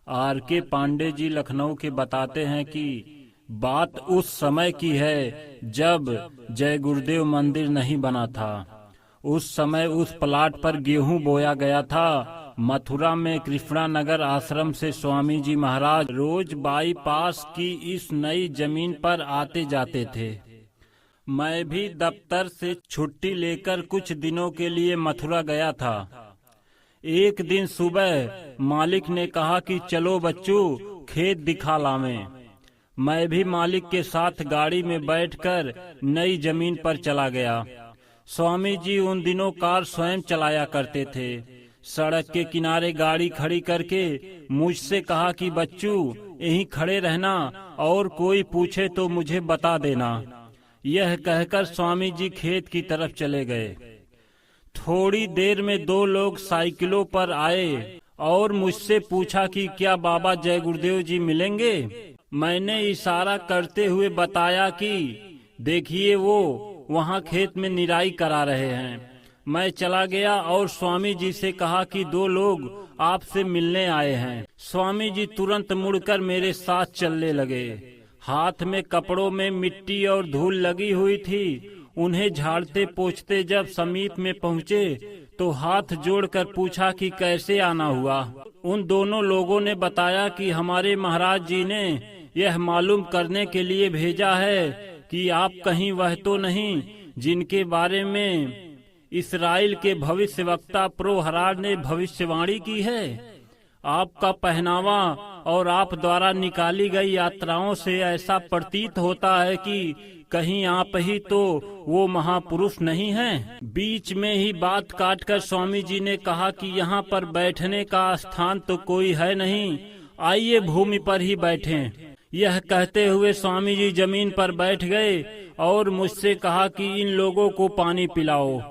R.K. Pandey ji Lucknow के बताते हैं कि बात उस समय की है जब जय गुरुदेव मंदिर नहीं बना था। उस समय उस प्लाट पर गेहूं बोया गया था। मथुरा में कृष्णा नगर आश्रम से स्वामी जी महाराज रोज बाईपास की इस नई जमीन पर आते जाते थे। मैं भी दफ्तर से छुट्टी लेकर कुछ दिनों के लिए मथुरा गया था। एक दिन सुबह मालिक ने कहा कि चलो बच्चों, खेत दिखा लावें। मैं भी मालिक के साथ गाड़ी में बैठकर नई जमीन पर चला गया। स्वामी जी उन दिनों कार स्वयं चलाया करते थे। सड़क के किनारे गाड़ी खड़ी करके मुझसे कहा कि बच्चों, यहीं खड़े रहना और कोई पूछे तो मुझे बता देना। यह कहकर स्वामी जी खेत की तरफ चले गए। थोड़ी देर में दो लोग साइकिलों पर आए और मुझसे पूछा कि क्या बाबा जय गुरुदेव जी मिलेंगे। मैंने इशारा करते हुए बताया कि देखिए वो वहाँ खेत में निराई करा रहे हैं। मैं चला गया और स्वामी जी से कहा कि दो लोग आपसे मिलने आए हैं। स्वामी जी तुरंत मुड़कर मेरे साथ चलने लगे। हाथ में कपड़ों में मिट्टी और धूल लगी हुई थी। उन्हें झाड़ते पोंछते जब समीप में पहुँचे तो हाथ जोड़कर पूछा कि कैसे आना हुआ। उन दोनों लोगों ने बताया कि हमारे महाराज जी ने यह मालूम करने के लिए भेजा है कि आप कहीं वह तो नहीं जिनके बारे में इस्राएल के भविष्यवक्ता प्रोहरार ने भविष्यवाणी की है। आपका पहनावा और आप द्वारा निकाली गई यात्राओं से ऐसा प्रतीत होता है कि कहीं आप ही तो वो महापुरुष नहीं हैं। बीच में ही बात काटकर स्वामी जी ने कहा कि यहाँ पर बैठने का स्थान तो कोई है नहीं, आइए भूमि पर ही बैठें। यह कहते हुए स्वामी जी जमीन पर बैठ गए और मुझसे कहा कि इन लोगों को पानी पिलाओ।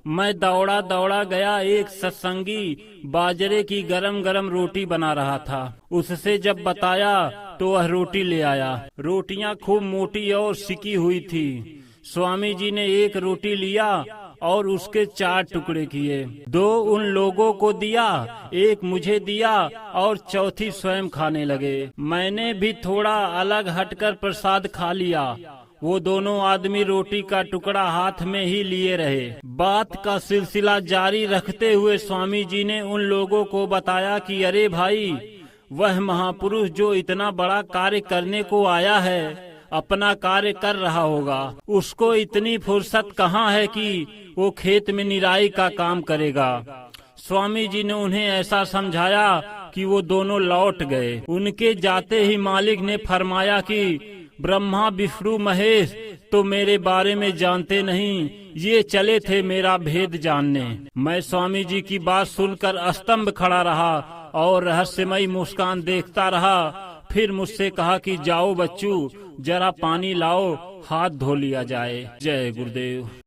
मैं दौड़ा दौड़ा गया। एक सत्संगी बाजरे की गरम गरम रोटी बना रहा था। उससे जब बताया तो वह रोटी ले आया। रोटियां खूब मोटी और सिकी हुई थी। स्वामी जी ने एक रोटी लिया और उसके 4 टुकड़े किए। 2 उन लोगों को दिया, एक मुझे दिया और चौथी स्वयं खाने लगे। मैंने भी थोड़ा अलग हटकर प्रसाद खा लिया। वो दोनों आदमी रोटी का टुकड़ा हाथ में ही लिए रहे। बात का सिलसिला जारी रखते हुए स्वामी जी ने उन लोगों को बताया कि अरे भाई, वह महापुरुष जो इतना बड़ा कार्य करने को आया है अपना कार्य कर रहा होगा। उसको इतनी फुर्सत कहाँ है कि वो खेत में निराई का काम करेगा। स्वामी जी ने उन्हें ऐसा समझाया कि वो दोनों लौट गए। उनके जाते ही मालिक ने फरमाया कि ब्रह्मा विष्णु महेश तो मेरे बारे में जानते नहीं, ये चले थे मेरा भेद जानने। मैं स्वामी जी की बात सुनकर अस्तंभ खड़ा रहा और रहस्यमयी मुस्कान देखता रहा। फिर मुझसे कहा कि जाओ बच्चों, जरा पानी लाओ, हाथ धो लिया जाए। जय गुरुदेव।